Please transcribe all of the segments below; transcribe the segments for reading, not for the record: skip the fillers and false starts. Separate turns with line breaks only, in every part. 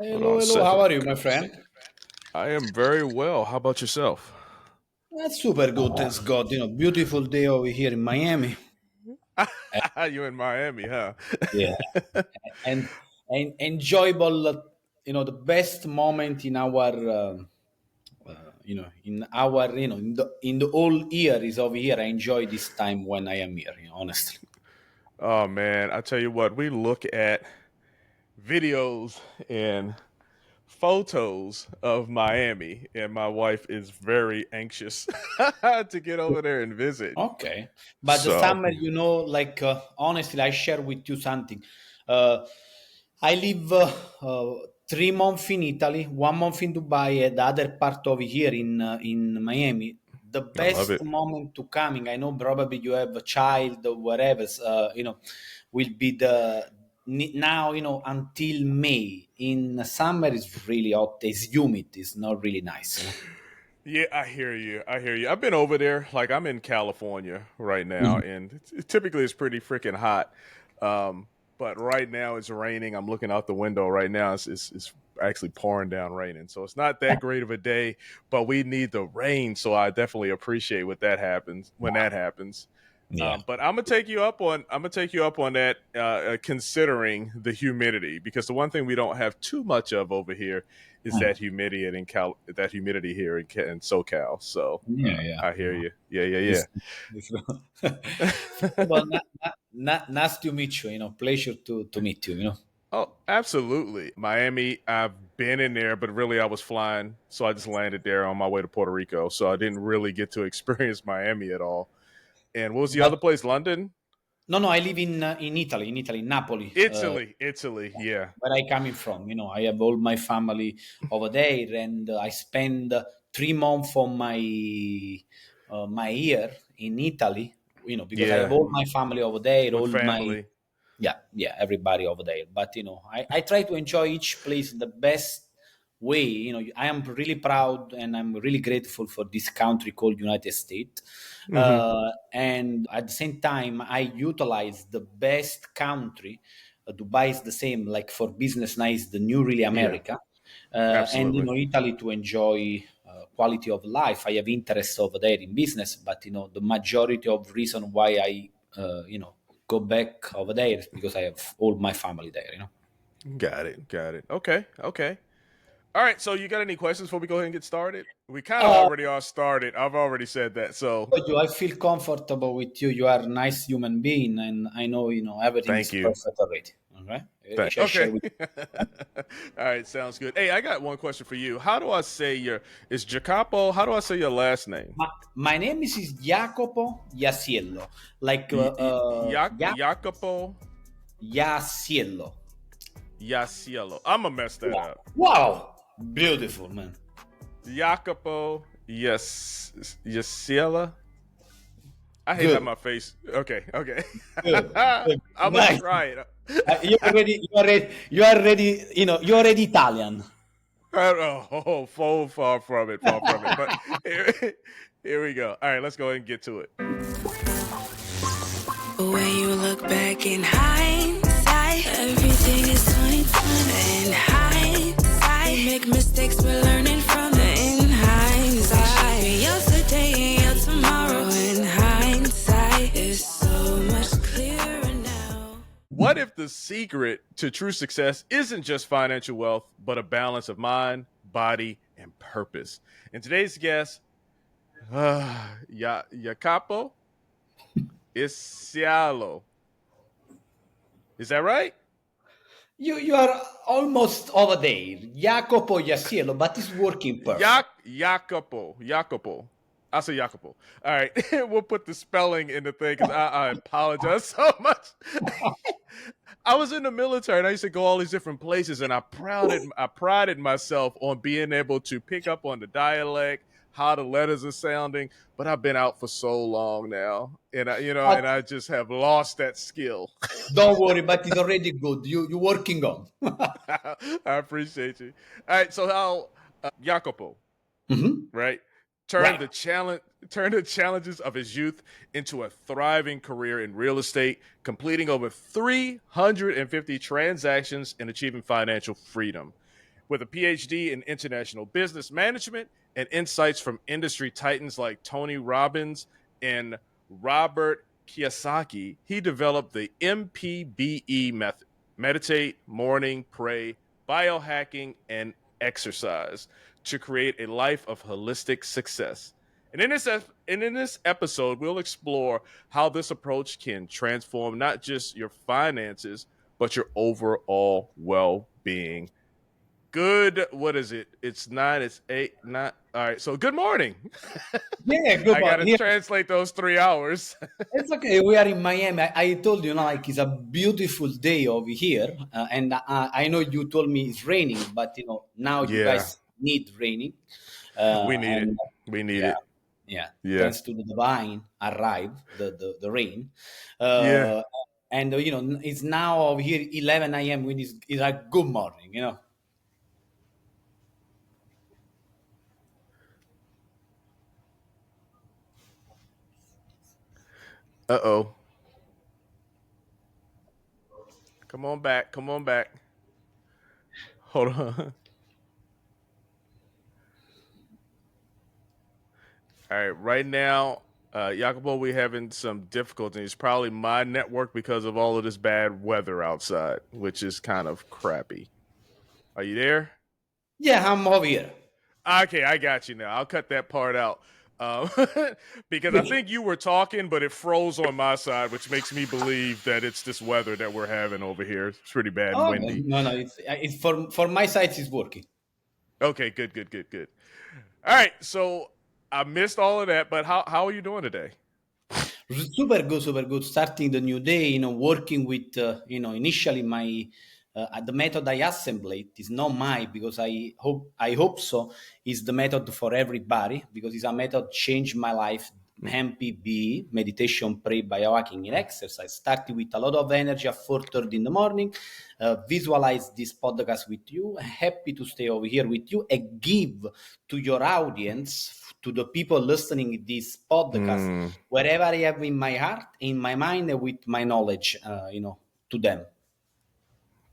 Hold
Hello,
on a
hello. How
second.
are you, my friend?
I am very well. How about yourself?
That's super good. Thanks God. Beautiful day over here in Miami. Uh,
You in Miami, huh?
yeah, and enjoyable. The best moment in our, in the whole year is over here. I enjoy this time when I am here. Honestly.
Oh man, I tell you what, we look at videos and photos of Miami, and my wife is very anxious to get over there and visit.
Okay, but the
So,
summer, like honestly, I share with you something. Uh, I live 3 months in Italy, 1 month in Dubai, and the other part over here in Miami. The
I love
best
it.
moment to coming, I know probably you have a child or whatever, will be now until May. In summer is really hot, it's humid, it's not really nice.
Yeah, I hear you. I hear you. I've been over there. Like I'm in California right now,
Mhm.
and typically it's pretty freaking hot. Um, but right now it's raining. I'm looking out the window right now. It's actually pouring down raining, so it's not that great of a day. But we need the rain, so I definitely appreciate what that happens when that happens.
Yeah.
But I'm gonna take you up on that, considering the humidity, because the one thing we don't have too much of over here is
Mm.
that humidity here in SoCal. So
Yeah, yeah.
I hear you. Yeah, yeah,
It's, it's well, nice to meet you. Pleasure to meet you.
Oh, absolutely. Miami, I've been in there, but really I was flying, so I just landed there on my way to Puerto Rico. So I didn't really get to experience Miami at all. And what was the
But
other place? London,
no, no, I live in Italy, Napoli,
Italy. Yeah,
where I coming from. I have all my family over there, and I spend 3 months of my year in Italy. Because I have
yeah,
all my family over there,
with
all my
family.
yeah, yeah, everybody over there. But I try to enjoy each place in the best way. I am really proud and I'm really grateful for this country called United States.
Hmm.
And at the same time, I utilize the best country. Dubai is the same, like for business, now is the new really
Yeah,
America. And
absolutely.
Italy to enjoy quality of life. I have interest over there in business, but the majority of reason why I go back over there is because I have all my family there.
Got it. Got it. Okay. Okay. All right. So you got any questions before we go ahead and get started? We kind of
Uh,
already are started. I've already said that. So
do I feel comfortable with you? You are a nice human being, and I know everything is
thank you.
perfect already. All right, I
Okay.
share with
All right. Sounds good. Hey, I got one question for you. How do I say is Jacopo? How do I say your last name?
my name is Jacopo Iasiello, like
Jacopo
Iasiello.
Iasiello. I'm gonna mess that
Wow,
up.
wow, beautiful man.
Jacopo Iasiello. I hate how
Good,
my face. Okay. Okay.
good, good.
I'm gonna
Nice.
try it.
You already. You're already Italian.
Oh, far from it, far from it. But here, here we go. All right, let's go ahead and get to it.
When you look back in hindsight, everything is 2020. In hindsight, we make mistakes, we're learning from it. In hindsight, yesterday and your tomorrow. In hindsight, is so much clearer now.
What if the secret to true success isn't just financial wealth, but a balance of mind, body, and purpose? And today's guest, Jacopo Iasiello. Is that right?
You are almost over there. Jacopo Iasiello, but it's working perfect.
Jacopo. I'll say Jacopo. All right, we'll put the spelling in the thing because I apologize so much. I was in the military and I used to go all these different places, and I prided myself on being able to pick up on the dialect, how the letters are sounding. But I've been out for so long now, and
But
I just have lost that skill.
don't worry, but it's already good. You working on.
I appreciate you. All right, so how Jacopo,
Mhm.
right?
Right.
Turned the challenges of his youth into a thriving career in real estate, completing over 350 transactions and achieving financial freedom. with a PhD in international business management and insights from industry titans like Tony Robbins and Robert Kiyosaki, he developed the MPBE method: meditate, morning, pray, biohacking, and exercise to create a life of holistic success. And in this episode, we'll explore how this approach can transform not just your finances, but your overall well-being. Good. What is it? It's 9. It's 8. Not all right. So good morning.
Yeah, good
I gotta
morning.
translate those 3 hours.
It's okay. We are in Miami. I told you, like it's a beautiful day over here, and I know you told me it's raining, but now you
Yeah.
guys need raining.
We need it.
And
We need
yeah,
it.
yeah.
Yeah.
Thanks to the divine arrive, the rain.
Yeah.
And it's now over here 11 a.m. when it's a good morning.
Uh-oh. Come on back. Come on back. Hold on. All right. Right now, Jacopo, we're having some difficulties. It's probably my network because of all of this bad weather outside, which is kind of crappy. Are you there?
Yeah, I'm over here.
Okay, I got you now. I'll cut that part out. Because I think you were talking, but it froze on my side, which makes me believe that it's this weather that we're having over here. It's pretty bad and
Oh
windy.
no, it's for my side. It's working.
Okay, good. All right, so I missed all of that, but how are you doing today?
Super good, super good. Starting the new day, working with, initially my the method I assembled is not mine because I hope so. Is the method for everybody because it's a method changed my life. MPBE, meditation, pray, biohacking, and exercise. Started with a lot of energy at 4:30 in the morning. Visualize this podcast with you. Happy to stay over here with you and give to your audience, to the people listening this podcast, wherever I have in my heart, in my mind, and with my knowledge, to them.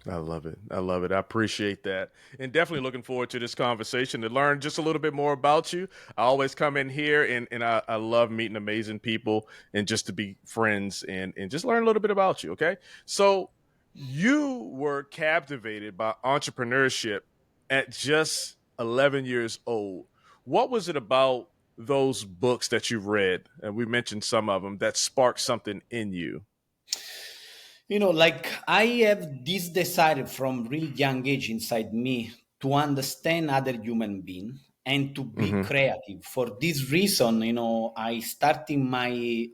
I love it. I appreciate that. And definitely looking forward to this conversation to learn just a little bit more about you. I always come in here and I love meeting amazing people and just to be friends and just learn a little bit about you. Okay. So you were captivated by entrepreneurship at just 11 years old. What was it about those books that you read? And we mentioned some of them that sparked something in you.
Like I have this desire from really young age inside me to understand other human being and to be creative. For this reason, I started my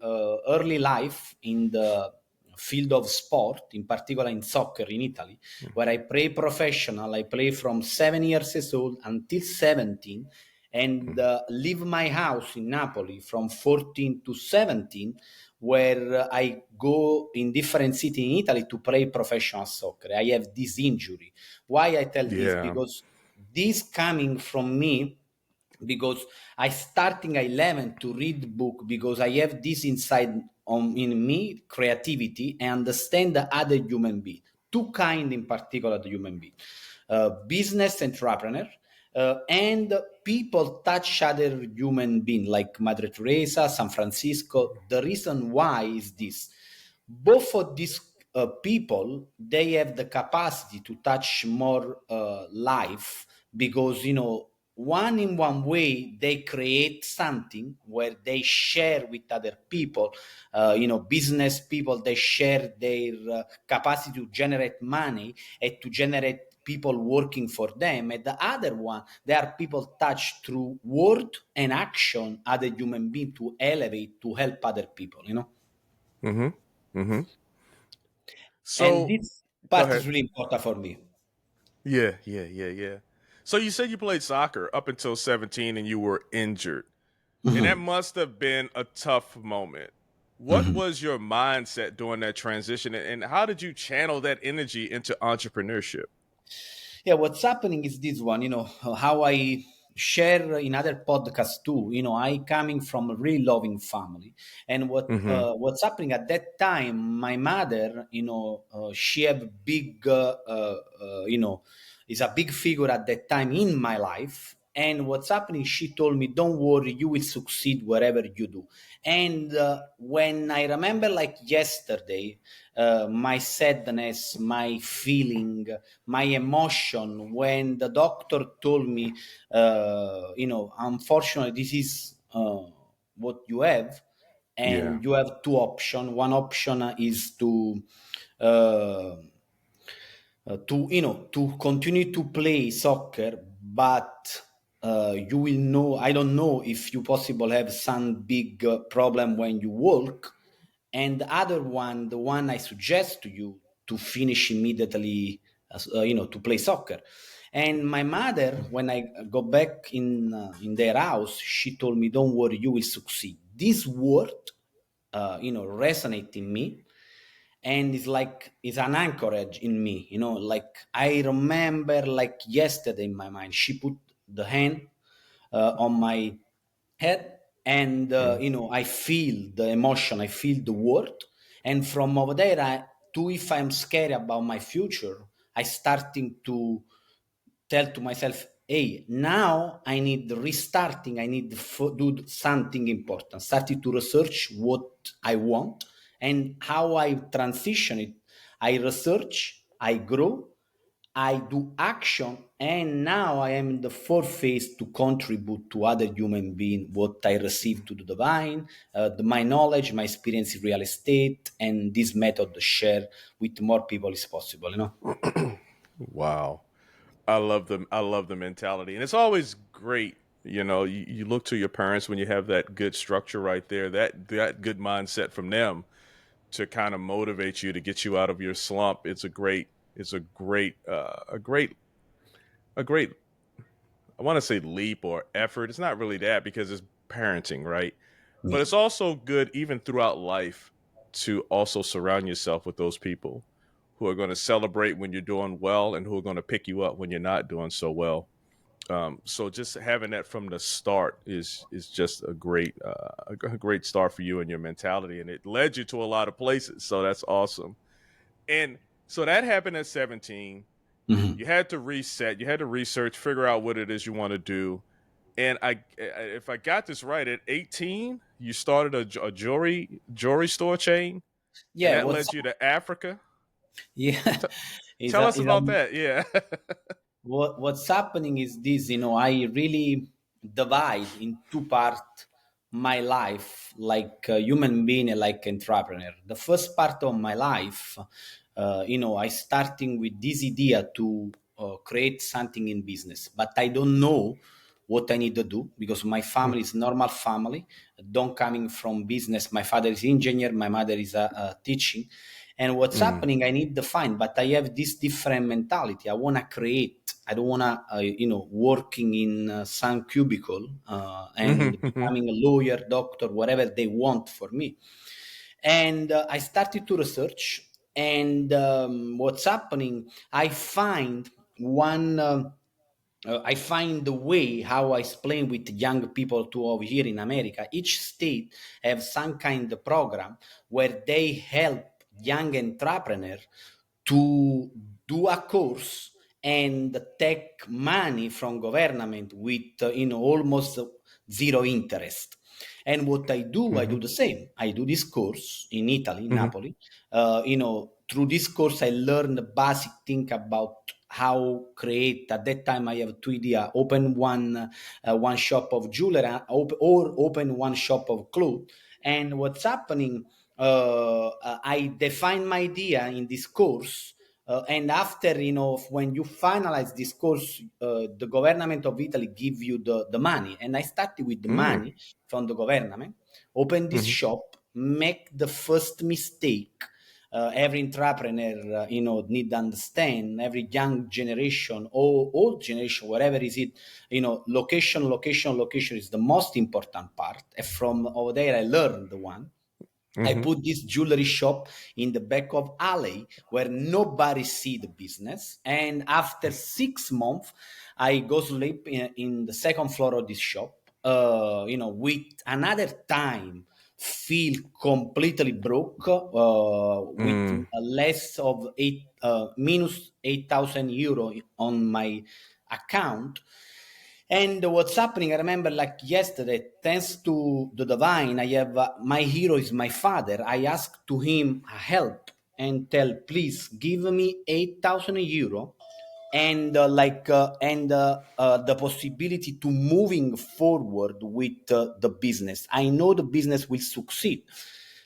early life in the field of sport, in particular in soccer in Italy, where I play professional. I play from 7 years old until 17 and leave my house in Napoli from 14 to 17, where I go in different cities in Italy to play professional soccer. I have this injury. Why I tell this? Because this coming from me, because I starting at 11 to read book because I have this inside in me, creativity, and understand the other human being. Two kind in particular, the human being. Business entrepreneur, and people touch other human being like Mother Teresa, San Francisco. The reason why is this: both of these people, they have the capacity to touch more life because one in one way they create something where they share with other people. Business people, they share their capacity to generate money and to generate people working for them. And the other one, there are people touched through word and action, other human being to elevate, to help other people,
So
and this part is really important for me.
Yeah. So you said you played soccer up until 17 and you were injured. And that must have been a tough moment. What was your mindset during that transition and how did you channel that energy into entrepreneurship?
Yeah, what's happening is this one, how I share in other podcasts too. I coming from a really loving family, and what's happening at that time, my mother, she have big, is a big figure at that time in my life. And what's happening, she told me, don't worry, you will succeed wherever you do. And when I remember, like yesterday, my sadness, my feeling, my emotion, when the doctor told me, unfortunately, this is what you have,
Yeah.
and you have two options. One option is uh, to continue to play soccer, but you will know, I don't know if you possible have some big problem when you walk. And the other one, the one I suggest to you, to finish immediately, to play soccer. And my mother, when I go back in their house, she told me, don't worry, you will succeed. This word resonate in me, and it's an anchorage in me, like I remember like yesterday in my mind. She put the hand on my head, and
Mm.
I feel the emotion, I feel the word. And from over there, if I'm scared about my future, I starting to tell to myself, hey, now I need restarting, I need to do something important, started to research what I want and how I transition it. I research, I grow, I do action, and now I am in the fourth phase to contribute to other human being what I receive to the divine, my knowledge, my experience in real estate, and this method to share with more people is possible,
Wow. I love the mentality. And it's always great, you look to your parents when you have that good structure right there, that good mindset from them to kind of motivate you to get you out of your slump. It's a great I want to say leap or effort. It's not really that because it's parenting, right? But
Yeah.
it's also good even throughout life to also surround yourself with those people who are going to celebrate when you're doing well and who are going to pick you up when you're not doing so well. So just having that from the start is just a great start for you and your mentality, and it led you to a lot of places. So that's awesome. And so that happened at 17.
Mhm.
You had to reset. You had to research, figure out what it is you want to do. And if I got this right, at 18, you started a jewelry store chain, and
Yeah,
that led you to Africa.
yeah,
T-
is
Tell
a,
us
is a,
about that. Yeah.
what's happening is this, I really divide in two parts my life, like a human being and like entrepreneur. The first part of my life, I starting with this idea to create something in business, but I don't know what I need to do because my family is normal family, don't coming from business. My father is engineer, my mother is a teaching. And what's
Mm.
happening, I need to find, but I have this different mentality. I want to create. I don't want to, working in some cubicle and
Mhm.
becoming a lawyer, doctor, whatever they want for me. And I started to research. And what's happening, I find the way how I explain with young people to over here in America. Each state have some kind of program where they help young entrepreneur to do a course and take money from government with almost zero interest. And what I do
Mhm.
the same. I do this course in Italy, in
Mhm.
Napoli. Through this course, I learned the basic thing about how create. At that time, I have two idea: open one shop of jewelry, or open one shop of clothes. And what's happening? I define my idea in this course. And after, when you finalize this course, the government of Italy give you the money. And I started with the
Mm.
money from the government, open this
Mhm.
shop, make the first mistake. Every entrepreneur, need to understand. Every young generation or old generation, whatever is it, location is the most important part. And from over there, I learned the one. I
Mhm.
put this jewelry shop in the back of alley where nobody see the business. And after 6 months, I go sleep in the second floor of this shop, with another time feel completely broke with less of minus 8,000 euro on my account. And what's happening, I remember like yesterday, thanks to the divine, I have my hero is my father. I asked to him help and tell, please give me 8,000 euro and the possibility to moving forward with the business. I know the business will succeed.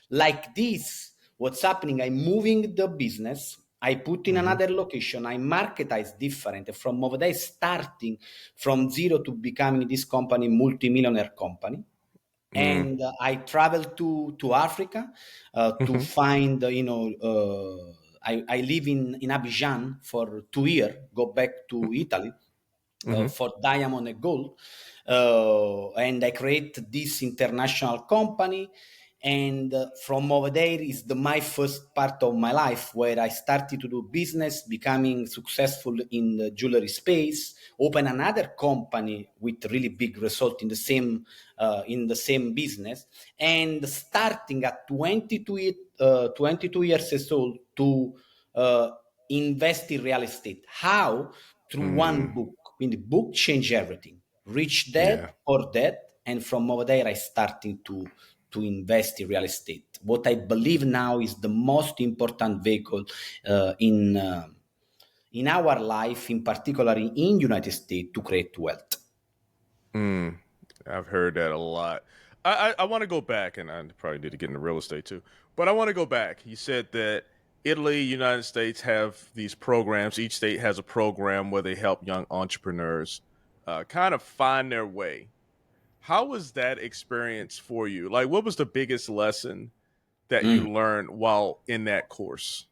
Like this, what's happening? I'm moving the business. I put in another location. I marketize different from over there, starting from zero to becoming this company, multi-millionaire company. And I traveled to Africa to find, I live in Abidjan for 2 years, go back to Italy for diamond and gold. And I create this international company. And from over there is my first part of my life where I started to do business, becoming successful in the jewelry space, open another company with really big result in the same business, and starting at 22 years old to invest in real estate. How? Through one book. Quindi the book changed everything. Rich Dad or Dead. And from over there, I started to invest in real estate. What I believe now is the most important vehicle in our life, in particular in United States, to create wealth.
I've heard that a lot. I want to go back, and I probably need to get into real estate too, but I want to go back. You said that Italy, United States have these programs. Each state has a program where they help young entrepreneurs kind of find their way. How was that experience for you? Like, what was the biggest lesson that you learned while in that course?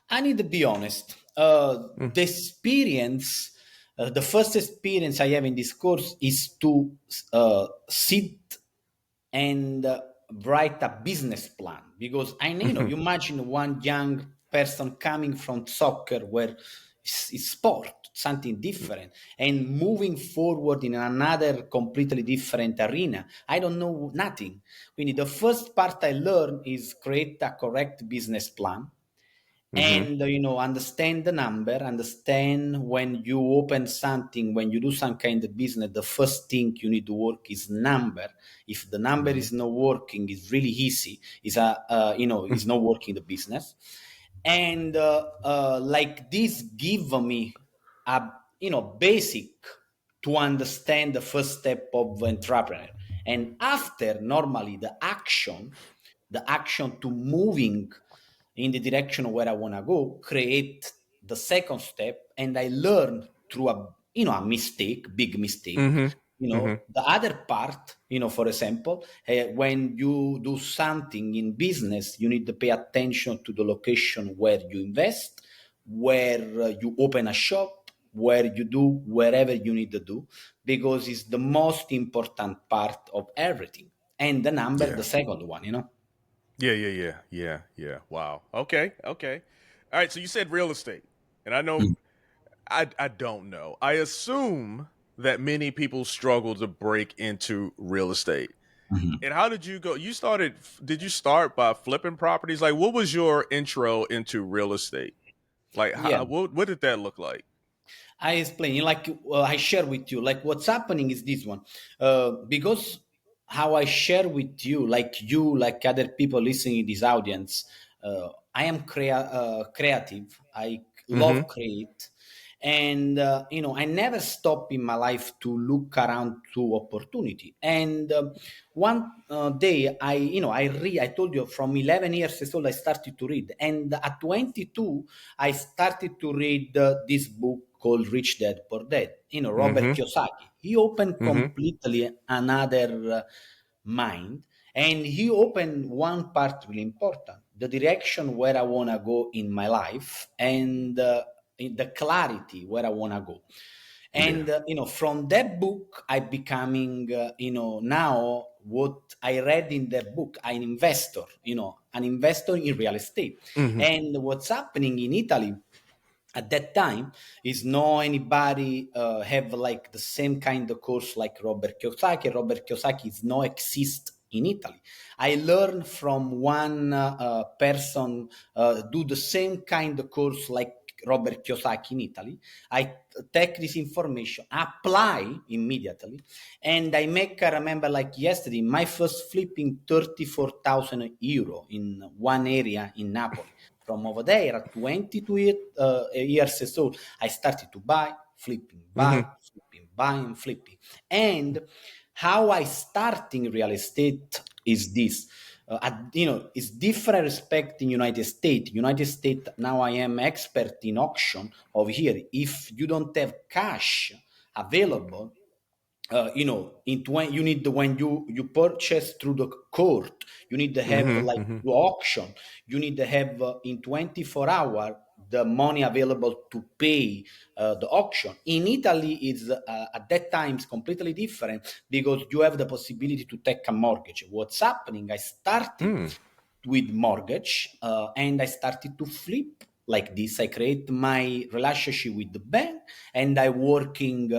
I need to be honest. The experience, the first experience I have in this course is to sit and write a business plan, because I know, you imagine one young person coming from soccer where it's sport, something different, and moving forward in another completely different arena. I don't know nothing. The first part I learned is create a correct business plan. And understand the number, understand when you open something, when you do some kind of business, the first thing you need to work is number. If the number is not working, it's really easy. It's not working the business. And like this give me a basic to understand the first step of entrepreneur. And after, normally the action to moving in the direction where I want to go, create the second step. And I learn through a mistake, big mistake. The other part, for example, when you do something in business, you need to pay attention to the location where you invest, where you open a shop, where you do wherever you need to do, because it's the most important part of everything. And the number, the second one,
Yeah. Wow. Okay. All right. So you said real estate, and I know, I don't know. I assume that many people struggle to break into real estate. And how did you go? Did you start by flipping properties? Like, what was your intro into real estate? Like, what did that look like?
I explain, I share with you, like what's happening is this one, because how I share with you, like other people listening to this audience, I am creative. I love create. And, I never stop in my life to look around to opportunity. And one day I told you from 11 years old, I started to read. And at 22, I started to read this book called Rich Dad Poor Dad, Robert Kiyosaki. He opened completely another mind. And he opened one part really important, the direction where I want to go in my life, and the clarity where I want to go. And, from that book, I becoming, now what I read in that book, an investor in real estate. And what's happening in Italy at that time is no anybody have like the same kind of course like Robert Kiyosaki. Robert Kiyosaki is no exist in Italy. I learned from one person do the same kind of course like Robert Kiyosaki in Italy. I take this information, apply immediately, and I make, I remember like yesterday, my first flipping 34,000 euro in one area in Napoli. From over there at 22 years old, I started to buy, flipping, buy, flipping, buying, flipping. And how I starting real estate is this. It's different respect in United States. United States, now I am expert in auction over here. If you don't have cash available, you need when you purchase through the court, you need to have like the auction, you need to have in 24 hours the money available to pay the auction. In Italy, it's at that time it's completely different because you have the possibility to take a mortgage. What's happening? I started with mortgage and I started to flip like this. I create my relationship with the bank, and I working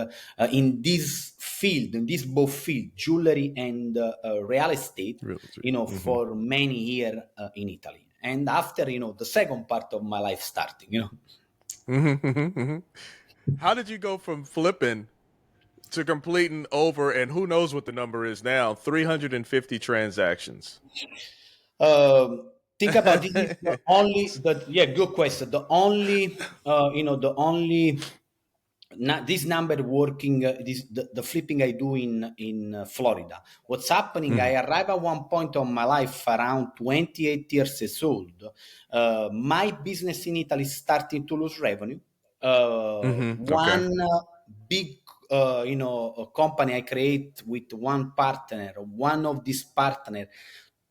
in this field, in this both field, jewelry and real estate, for many years in Italy. And after, the second part of my life starting,
How did you go from flipping to completing over, and who knows what the number is now, 350 transactions?
Think about this is the only, good question. The only, this number working, the flipping I do in Florida. What's happening? I arrive at one point of my life around 28 years old. My business in Italy starting to lose revenue. One big a company I create with one partner. One of these partner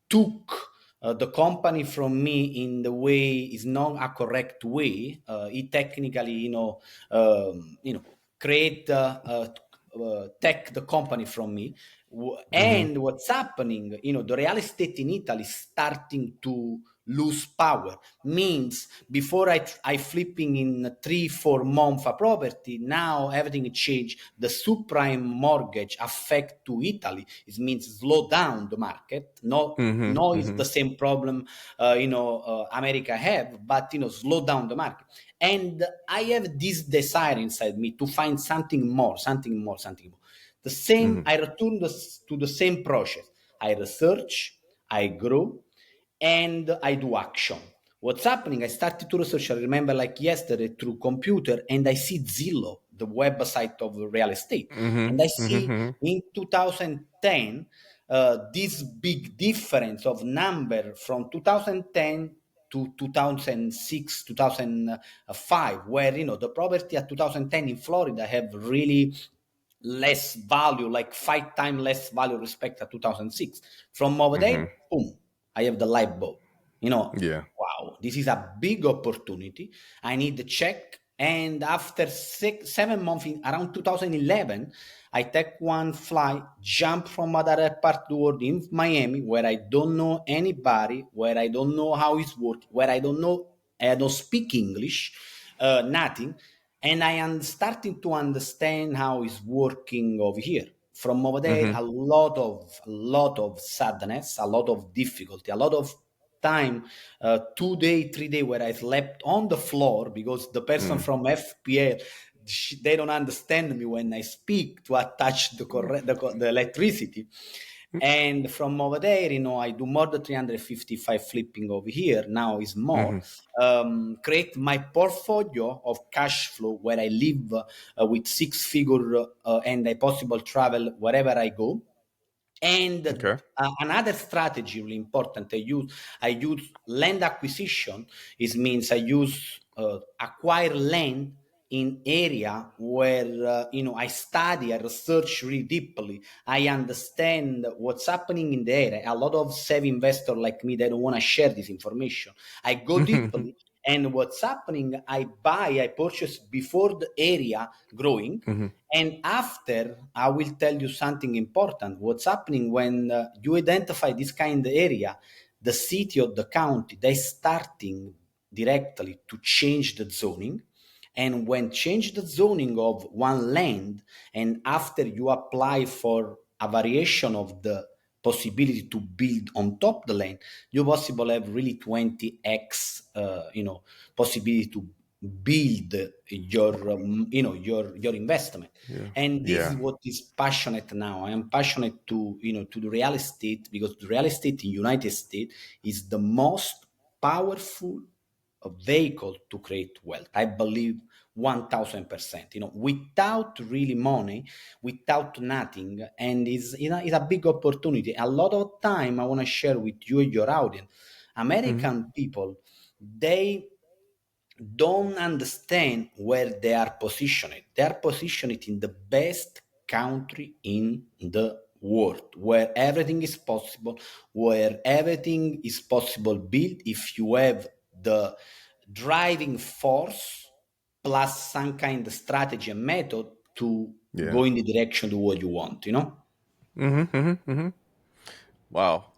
took the company from me in the way is not a correct way. He technically, create take the company from me. And what's happening? The real estate in Italy is starting to lose power. Means before I flipping in 3-4 months a property, now everything changed. The subprime mortgage affect to Italy. It means slow down the market. It's the same problem America have, but slow down the market. And I have this desire inside me to find something more. The same, I return to the same process. I research, I grow, and I do action. What's happening? I started to research, I remember like yesterday, through computer, and I see Zillow, the website of real estate. And I see in 2010, this big difference of number from 2010 to 2006, 2005, where, the property at 2010 in Florida have really less value, like 5 times less value respect to 2006. From over there, boom, I have the light bulb. Wow, this is a big opportunity. I need to check. And after 7 months, around 2011, I take one flight, jump from other part of the world in Miami, where I don't know anybody, where I don't know how it's working, where I don't speak English, nothing. And I am starting to understand how it's working over here. From over there, a lot of sadness, a lot of difficulty, a lot of time, 2 days, 3 days where I slept on the floor because the person from FPL, they don't understand me when I speak to attach the electricity. And from over there, I do more than 355 flipping over here. Now is more. Create my portfolio of cash flow where I live with 6 figure and I possible travel wherever I go. And another strategy really important I use land acquisition. It means I use acquire land in area where I study, I research really deeply. I understand what's happening in the area. A lot of savvy investors like me, they don't want to share this information. I go deeply. And what's happening, I purchase before the area growing. And after, I will tell you something important. What's happening when you identify this kind of area, the city or the county, they starting directly to change the zoning. And when change the zoning of one land, and after you apply for a variation of the possibility to build on top the land, you possible have really 20x, possibility to build your investment.
Yeah.
And this is
Yeah.
what is passionate now. I am passionate to to the real estate, because the real estate in United States is the most powerful vehicle to create wealth. I believe 1000%. Without really money, without nothing, and it's a big opportunity. A lot of time I want to share with you and your audience. American people, they don't understand where they are positioned. They are positioned in the best country in the world, where everything is possible, where everything is possible built if you have the driving force plus some kind of strategy and method to
Yeah.
go in the direction to what you want.
Wow.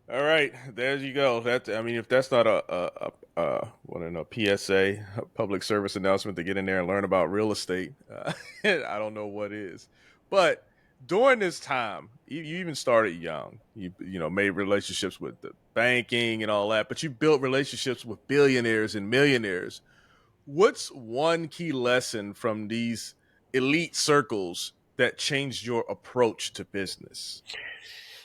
All right, there you go. That, I mean, if that's not what I know, PSA, public service announcement to get in there and learn about real estate, I don't know what is. But during this time, you even started young. You made relationships with the banking and all that, but you built relationships with billionaires and millionaires. What's one key lesson from these elite circles that changed your approach to business?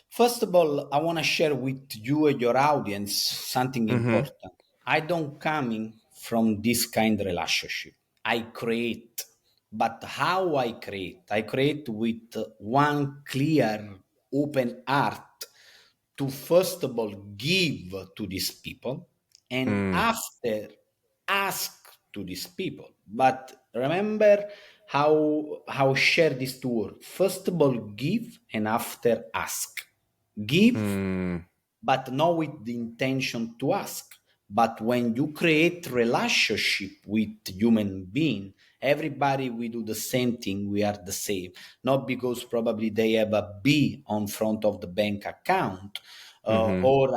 First of all, I want to share with you and your audience something
Mm-hmm.
important. I don't coming from this kind of relationship. I create, but how I create? I create with one clear, open heart to first of all give to these people, and
Mm,
after ask to these people. But remember how share these two words. First of all give, and after ask. Give,
mm,
but not with the intention to ask. But when you create relationship with human being, everybody we do the same thing, we are the same. Not because probably they have a B on front of the bank account,
mm-hmm.
or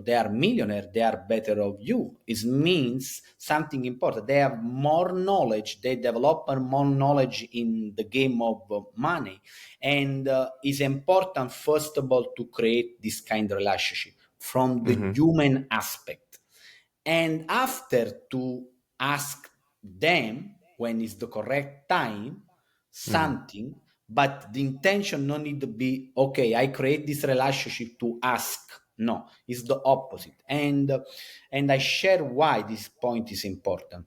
they are millionaire, they are better of you. It means something important. They have more knowledge, they develop more knowledge in the game of money, and it's important first of all to create this kind of relationship from the
Mm-hmm.
human aspect, and after to ask them when is the correct time
Mm-hmm.
something. But the intention no need to be, okay, I create this relationship to ask. No, it's the opposite. And I share why this point is important.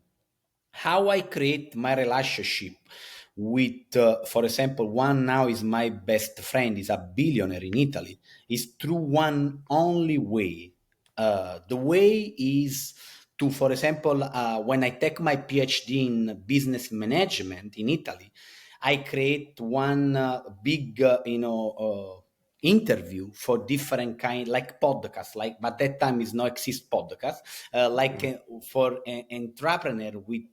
How I create my relationship with, for example, one now is my best friend, is a billionaire in Italy, is through one only way. The way is to, for example, when I take my PhD in business management in Italy, I create one big, interview for different kind, like podcast, like, but that time is no exist podcast, like for an entrepreneur with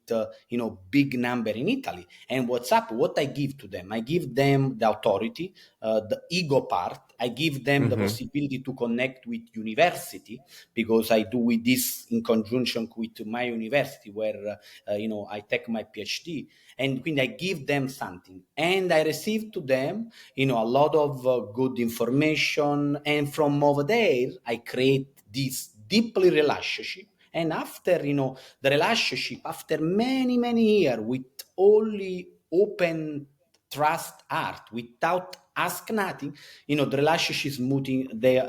big number in Italy. And what's up? What I give to them? I give them the authority, the ego part. I give them the
Mm-hmm.
possibility to connect with university, because I do with this in conjunction with my university, where I take my PhD, and when I give them something, and I receive to them a lot of good information, and from over there I create this deeply relationship. And after the relationship, after many years, with only open trust heart, without ask nothing, the relationship is moving, they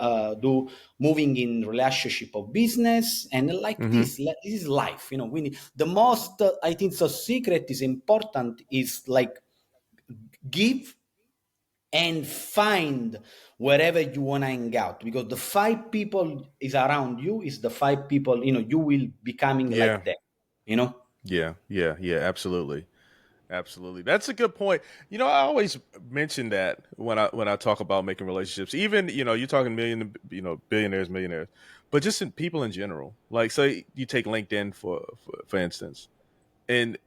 do moving in relationship of business, and like
Mm-hmm.
this is life. We need, the most I think so secret is important is like give and find wherever you want to hang out, because the five people is around you is the five people you will becoming
Yeah.
like them.
Yeah. Yeah. Yeah. Absolutely. Absolutely. That's a good point. I always mention that when I talk about making relationships, even, you're talking billionaires, millionaires, but just in people in general. Like, say you take LinkedIn for instance, and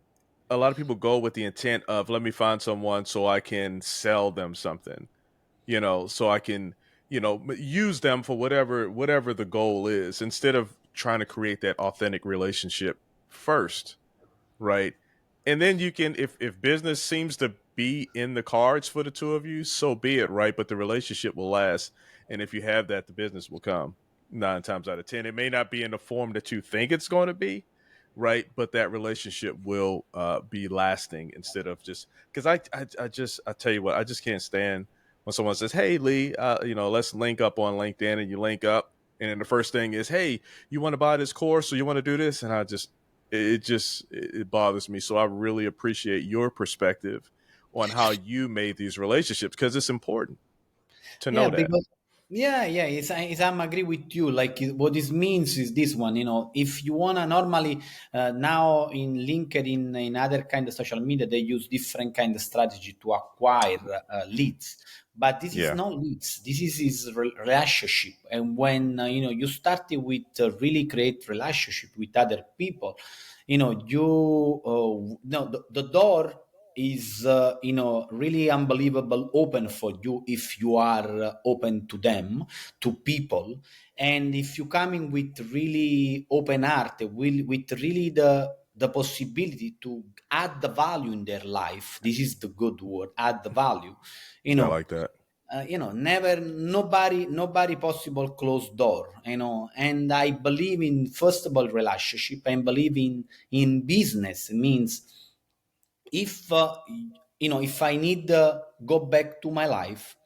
a lot of people go with the intent of, let me find someone so I can sell them something, so I can, use them for whatever the goal is, instead of trying to create that authentic relationship first, right? And then you can, if business seems to be in the cards for the two of you, so be it, right? But the relationship will last. And if you have that, the business will come 9 times out of 10. It may not be in the form that you think it's going to be, right? But that relationship will be lasting instead of just because I tell you what, I just can't stand when someone says, "Hey, Lee, let's link up on LinkedIn," and you link up, and then the first thing is, "Hey, you want to buy this course or you want to do this?" And it bothers me. So I really appreciate your perspective on how you made these relationships because it's important to
Yeah,
know that.
because I'm agree with you. Like what this means is this one. If you wanna normally now in LinkedIn, in other kind of social media, they use different kind of strategy to acquire leads. But this is
Yeah.
not leads. This is relationship. And when you started with really great relationship with other people, the door is really unbelievable open for you if you are open to them, to people. And if you coming with really open heart, with really the possibility to add the value in their life, this is the good word, add the value.
I like that.
Never, nobody possible closed door. And I believe in, first of all, relationship. I believe in business. It means if if I need go back to my life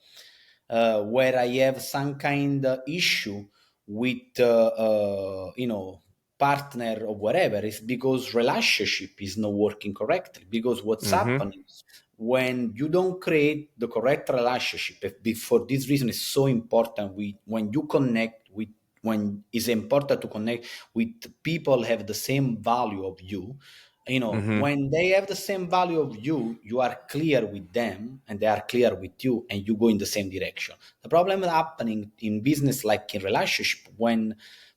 where I have some kind of issue with partner or whatever, it's because relationship is not working correctly. Because what's
Mm-hmm.
happening when you don't create the correct relationship, for this reason it's so important when you connect with, when it's important to connect with people have the same value of you.
Mm-hmm.
When they have the same value of you, you are clear with them and they are clear with you, and you go in the same direction. The problem happening in business, like in relationship, when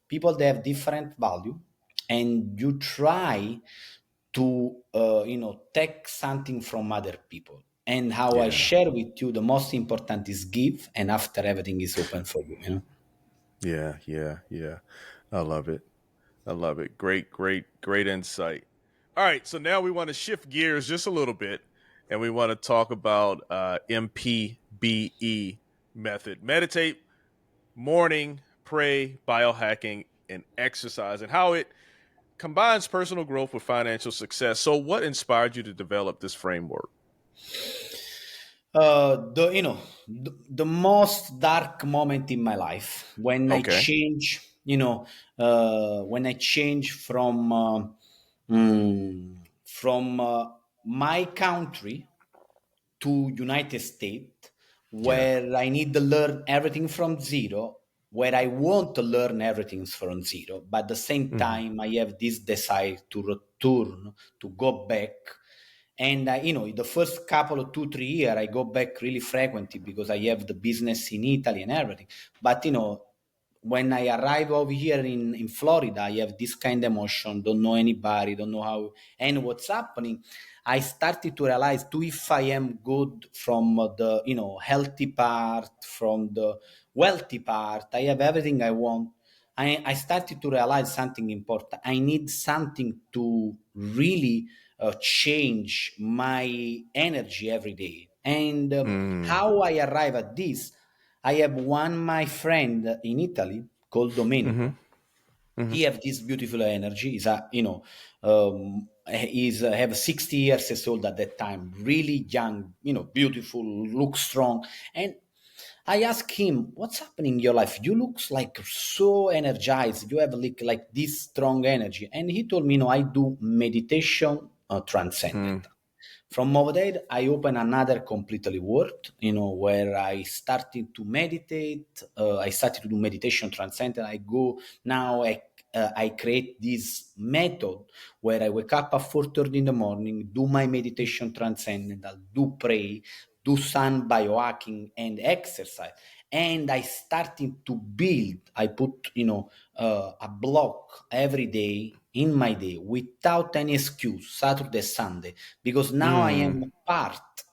people they have different value and you try to take something from other people. And how I
Yeah.
share with you, the most important is give, and after everything is open for you.
Yeah. I love it. I love it. Great insight. All right, so now we want to shift gears just a little bit, and we want to talk about MPBE method: meditate, morning, pray, biohacking, and exercise, and how it combines personal growth with financial success. So, what inspired you to develop this framework?
The most dark moment in my life when I
Okay.
change, when I change from my country to United States,
Yeah.
where I need to learn everything from zero, where I want to learn everything from zero, but at the same
Mm-hmm.
time I have this desire to return, to go back. And the first couple of 2 3 years, I go back really frequently because I have the business in Italy and everything. But when I arrive over here in Florida, I have this kind of emotion, don't know anybody, don't know how and what's happening. I started to realize too, if I am good from the healthy part, from the wealthy part, I have everything I want. I started to realize something important. I need something to really change my energy every day. And
Mm.
how I arrive at this, I have one my friend in Italy called
Mm-hmm.
Domenico.
Mm-hmm.
He have this beautiful energy. He's he's have 60 years old at that time, really young, beautiful, looks strong. And I asked him, "What's happening in your life? You looks like so energized. You have like this strong energy." And he told me, I do meditation transcendent. From over there, I open another completely world, where I started to meditate. I started to do meditation transcendent. I go now. I create this method where I wake up at 4:30 in the morning, do my meditation transcendental, do pray, do some biohacking and exercise, and I started to build. I put a block every day in my day without any excuse, Saturday, Sunday, because now I
Mm.
am part.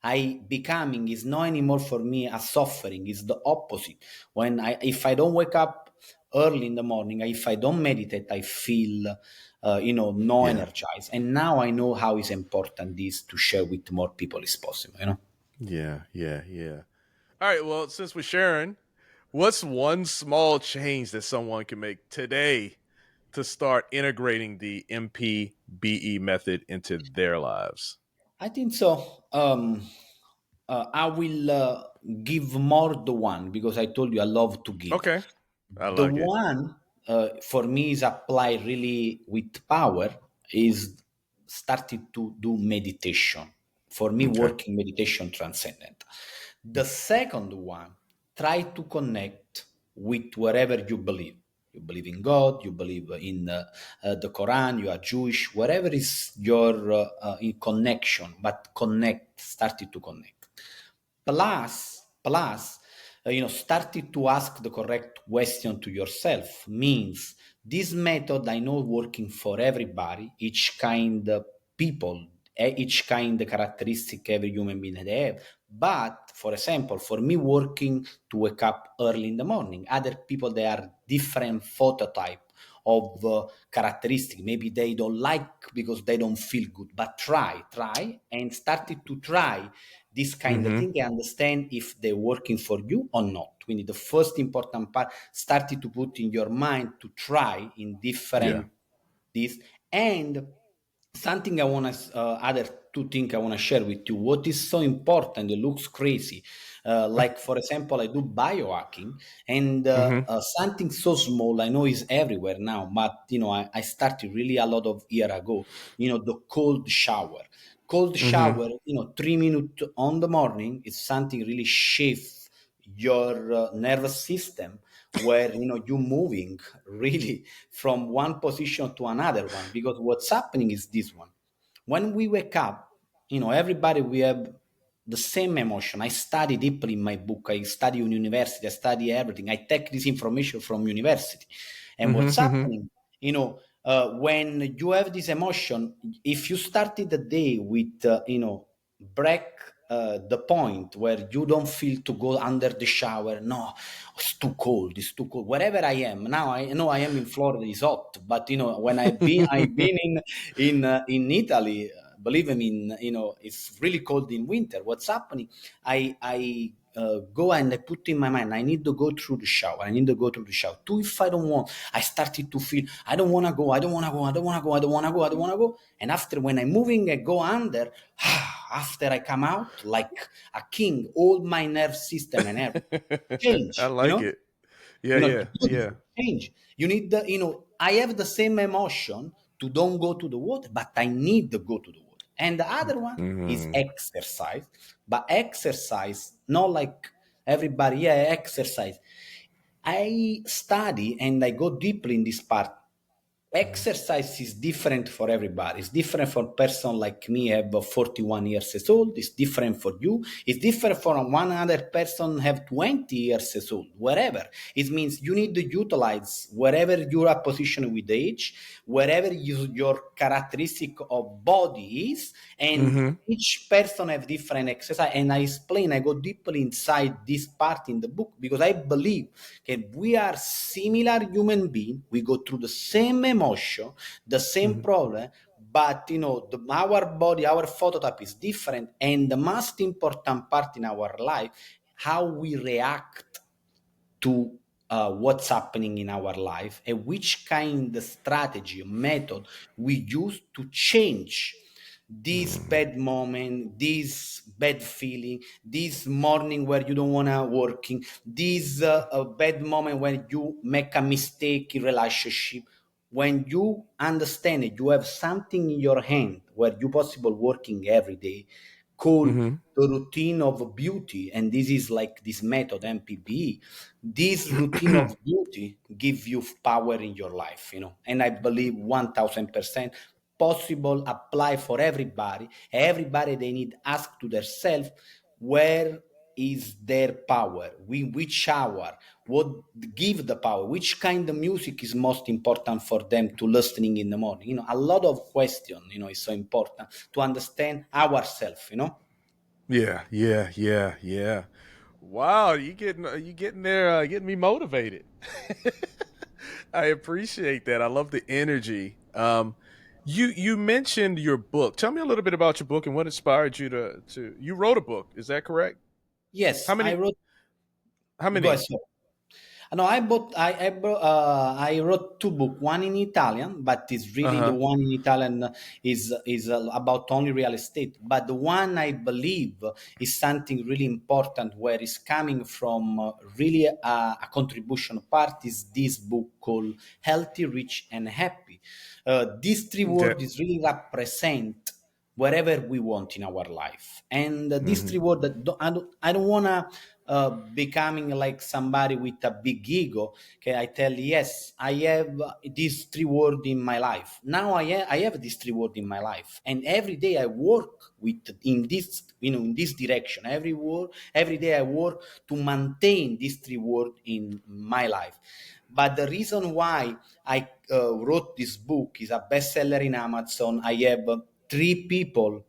I becoming is not anymore for me a suffering. It's the opposite. If I don't wake up early in the morning, if I don't meditate, I feel no
Yeah.
energize. And now I know how is important this to share with more people is possible,
Yeah. All right. Well, since we're sharing, what's one small change that someone can make today to start integrating the MPBE method into their lives?
I think so. I will give more the one because I told you I love to give.
Okay. I
The
like it.
one for me is apply really with power is started to do meditation. For me,
Okay.
working meditation transcendent. The second one, try to connect with wherever you believe. You believe in God, you believe in the Quran, you are Jewish, wherever is your in connection, but connect, started to connect. Plus, started to ask the correct question to yourself means this method I know working for everybody, each kind of people, each kind of characteristic every human being they have. But for example, for me working to wake up early in the morning, other people they are different phototype of characteristic. Maybe they don't like because they don't feel good, but try, and started to try this kind of
Mm-hmm.
thing and understand if they're working for you or not. We need the first important part started to put in your mind to try in
Yeah.
different this. And something I want to other two things I want to share with you. What is so important? It looks crazy. Like for example, I do biohacking, and
Mm-hmm.
something so small I know is everywhere now. But I started really a lot of year ago. The cold shower. Cold
Mm-hmm.
shower. 3 minutes on the morning is something really shift your nervous system where you moving really from one position to another one, because what's happening is this one. When we wake up, everybody, we have the same emotion. I study deeply in my book, I study in university, I study everything, I take this information from university. And what's
Mm-hmm.
happening, when you have this emotion, if you started the day with break the point where you don't feel to go under the shower. No, it's too cold. Wherever I am now, I know I am in Florida, it's hot. But when I've been in Italy. Believe me, it's really cold in winter. What's happening? I go and I put in my mind, I need to go through the shower. I need to go through the shower. Too, if I don't want, I started to feel, I don't want to go, I don't want to go, I don't want to go, I don't want to go, I don't want to go. And after, when I'm moving, I go under, after I come out like a king, all my nerve system and everything
I
change,
like it. Yeah.
change. You need I have the same emotion to don't go to the water, but I need to go to the water. And the other one is
Mm-hmm.
exercise, but exercise, not like everybody, yeah, exercise. I study and I go deeply in this part. Exercise is different for everybody. It's different for a person like me, have 41 years old. It's different for you. It's different for one other person have 20 years old. Wherever it means, you need to utilize wherever you are positioned with age, wherever your characteristic of body is, and
Mm-hmm.
each person have different exercise. And I go deeply inside this part in the book, because I believe that we are similar human beings. We go through the same emotion, the same
Mm-hmm.
problem, but our body, our phototype is different. And the most important part in our life, how we react to what's happening in our life, and which kind of strategy method we use to change this bad moment, this bad feeling, this morning where you don't want to working, this bad moment when you make a mistake in relationship. When you understand it, you have something in your hand where you possible working every day, called
Mm-hmm.
the routine of beauty. And this is like this method MPBE. This routine of beauty give you power in your life, and I believe 1000% possible apply for everybody. Everybody, they need ask to themselves, where is their power, which hour, what give the power, which kind of music is most important for them to listening in the morning. A lot of question, is so important to understand ourselves.
Yeah. Wow, you getting there, getting me motivated. I appreciate that. I love the energy You mentioned your book. Tell me a little bit about your book and what inspired you to. You wrote a book. Is that correct?
Yes,
How
I
many?
wrote.
How
Go ahead.
many?
Sorry. No, I wrote two books. One in Italian, but it's
Uh
really the
huh.
one in Italian is about only real estate. But the one I believe is something really important, where it's coming from really a contribution part is this book called "Healthy, Rich, and Happy." These three
Yeah.
words is really represent wherever we want in our life. And these
Mm-hmm.
three words, I don't want to becoming like somebody with a big ego. Okay, I tell, yes, I have these three words in my life. Now I have these three words in my life, and every day I work with in this, in this direction. Every day I work to maintain these three words in my life. But the reason why I wrote this book is a bestseller in Amazon. I have three people,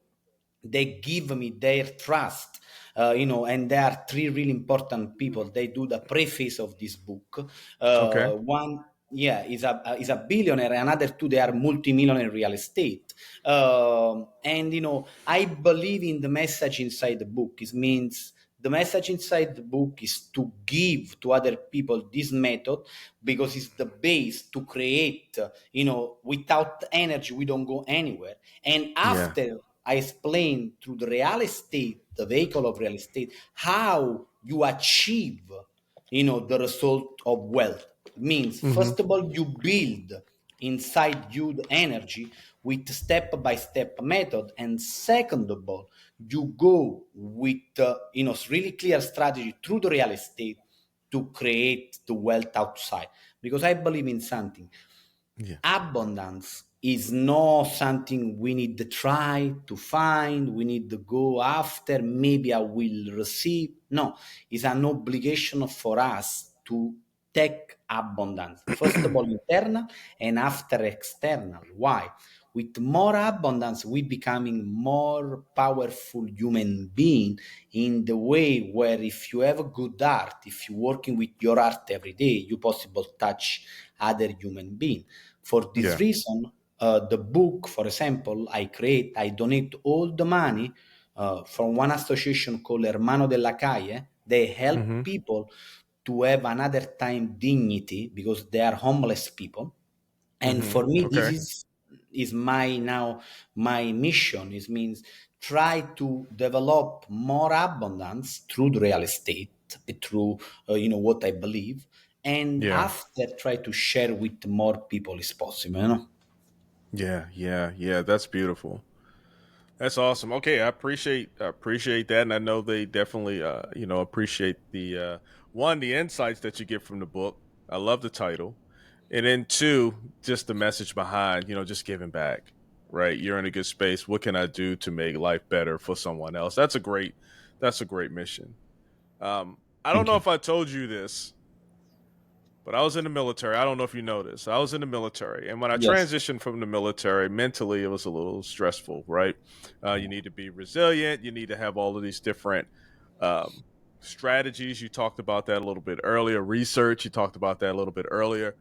they give me their trust, and there are three really important people. They do the preface of this book.
Okay.
One, yeah, is a billionaire. Another two, they are multimillionaire real estate. And I believe in the message inside the book. It means the message inside the book is to give to other people this method, because it's the base to create. Without energy, we don't go anywhere. And
Yeah.
after I explain through the real estate, the vehicle of real estate, how you achieve, the result of wealth. It means,
Mm-hmm.
first of all, you build inside you the energy with step-by-step method. And second of all, you go with, really clear strategy through the real estate to create the wealth outside. Because I believe in something.
Yeah.
Abundance is not something we need to try to find, we need to go after, maybe I will receive. No, it's an obligation for us to take abundance. First of all, internal, and after external. Why? With more abundance, we becoming more powerful human being, in the way where if you have a good art, if you're working with your art every day, you possible touch other human being. For this
Yeah.
reason, the book, for example, I donate all the money from one association called Hermano della Calle. They help
Mm-hmm.
people to have another time dignity, because they are homeless people. And
Mm-hmm.
for me, this
Okay.
is my mission. It means try to develop more abundance through the real estate, through what I believe, and
Yeah.
after try to share with more people as possible.
Yeah. Yeah. Yeah. That's beautiful. That's awesome. Okay, I appreciate that, and I know they definitely appreciate the one, the insights that you get from the book. I love the title, and then two, just the message behind, just giving back. Right, you're in a good space. What can I do to make life better for someone else? That's a great mission. I don't
Thank
know
you.
if I told you this, but I was in the military. I don't know if you know this. I was in the military, and when I
Yes.
transitioned from the military, mentally it was a little stressful. Right, you need to be resilient. You need to have all of these different um, strategies. You talked about that a little bit earlier. Research. You talked about that a little bit earlier,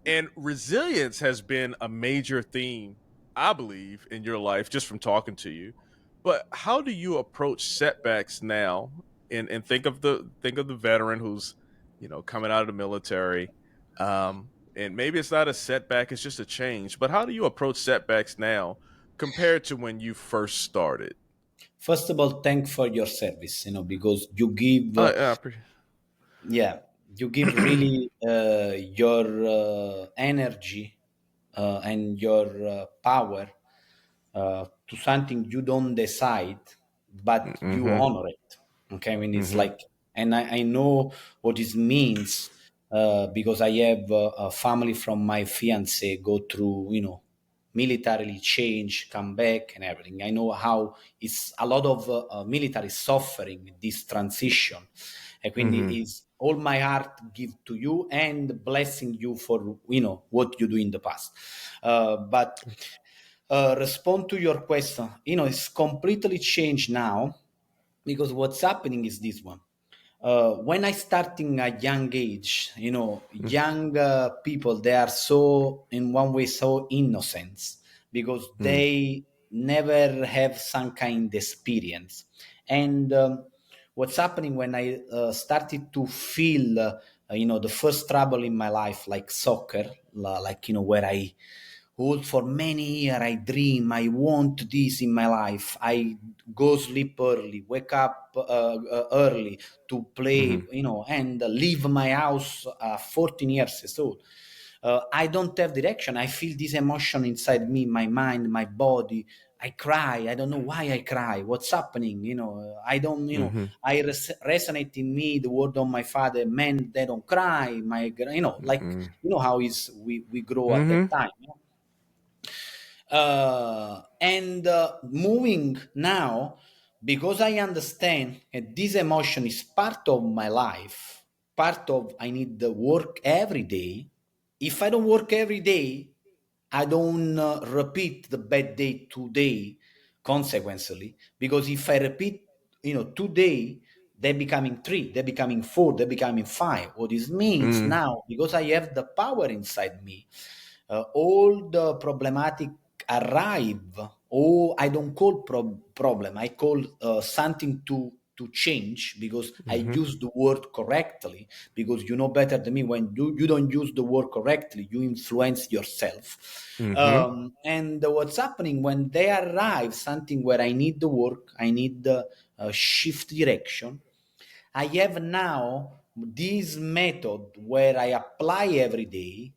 and resilience has been a major theme, I believe, in your life just from talking to you. But how do you approach setbacks now? And think of the veteran who's coming out of the military, and maybe it's not a setback, it's just a change. But how do you approach setbacks now compared to when you first started?
First of all, thank for your service. Because you give, yeah, you give really your energy and your power to something you don't decide, but you
Mm-hmm.
honor it. Okay, I mean, it's
Mm-hmm.
like, and I know what it means, because I have a family from my fiance go through, militarily change, come back, and everything. I know how it's a lot of military suffering with this transition. And quindi
Mm-hmm.
is all my heart give to you, and blessing you for what you do in the past. But respond to your question. It's completely changed now, because what's happening is this one. when I starting at young age, young people, they are so, in one way, so innocent because
Mm.
they never have some kind of experience. And what's happening when I started to feel, the first trouble in my life, like soccer, like, where I hold for many years, I dream, I want this in my life. I go sleep early, wake up early to play,
Mm-hmm.
and leave my house 14 years old. I don't have direction. I feel this emotion inside me, my mind, my body. I cry. I don't know why I cry. What's happening? I don't,
Mm-hmm.
I resonate in me the word of my father, men, they don't cry. Like,
Mm-hmm.
how is we grow at that
Mm-hmm.
time. And moving now, because I understand that this emotion is part of my life, part of I need the work every day. If I don't work every day, I don't repeat the bad day today consequently, because if I repeat, today, they're becoming three, they're becoming four, they're becoming five. What this means
Mm-hmm.
now, because I have the power inside me, all the problematic arrive, or I don't call problem, I call something to change, because I
Mm-hmm.
use the word correctly, because you know better than me, when you don't use the word correctly, you influence yourself.
Mm-hmm.
And what's happening when they arrive, something where I need the work, I need the shift direction, I have now this method where I apply every day,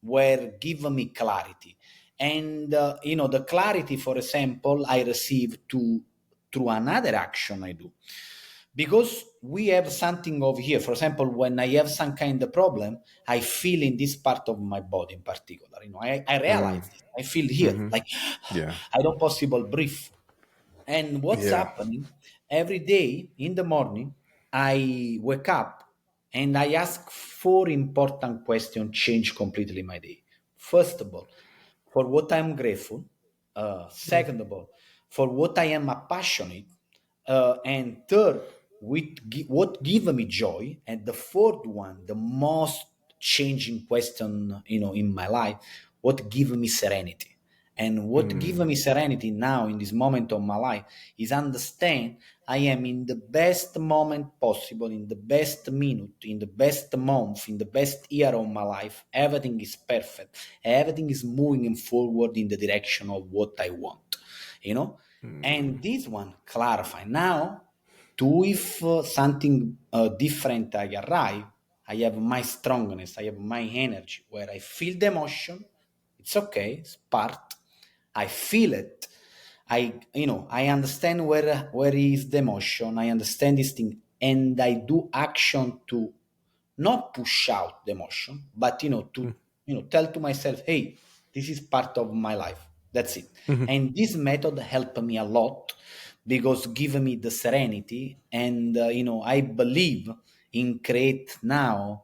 where give me clarity. And the clarity, for example, I receive to through another action I do, because we have something over here. For example, when I have some kind of problem, I feel in this part of my body in particular. I realize this. I feel here
Mm-hmm.
like
Yeah.
I don't possible breathe. And what's
Yeah.
happening every day in the morning, I wake up and I ask four important questions, change completely my day. First of all, for what I'm grateful. Second of all, for what I am passionate. And third, what give me joy. And the fourth one, the most changing question, in my life, what give me serenity. And what gives
Mm.
me serenity now in this moment of my life is understand I am in the best moment possible, in the best minute, in the best month, in the best year of my life. Everything is perfect. Everything is moving forward in the direction of what I want,
Mm.
And this one clarify. Now, to if something different I arrive, I have my strongness, I have my energy, where I feel the emotion. It's okay, it's part. I feel it. I understand where is the emotion. I understand this thing, and I do action to not push out the emotion, but to tell to myself, hey, this is part of my life. That's it.
Mm-hmm.
And this method helped me a lot, because give me the serenity, and I believe in create now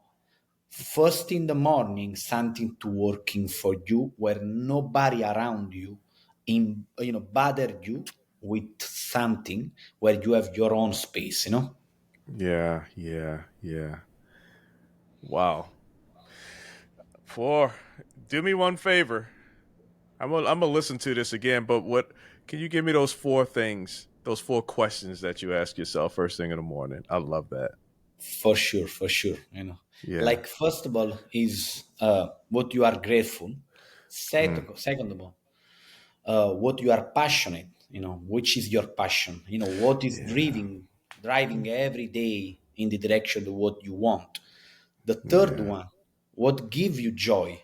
first in the morning something to working for you, where nobody around you bother you with something, where you have your own space.
Yeah. Yeah. Yeah. Wow. For do me one favor. I'm gonna listen to this again, but what can you give me those four things, those four questions that you ask yourself first thing in the morning? I love that.
For sure.
Yeah.
Like, first of all is what you are grateful.
Mm.
Second of all, what you are passionate, which is your passion, what is
Yeah.
driving every day in the direction of what you want. The third
Yeah.
one, what give you joy,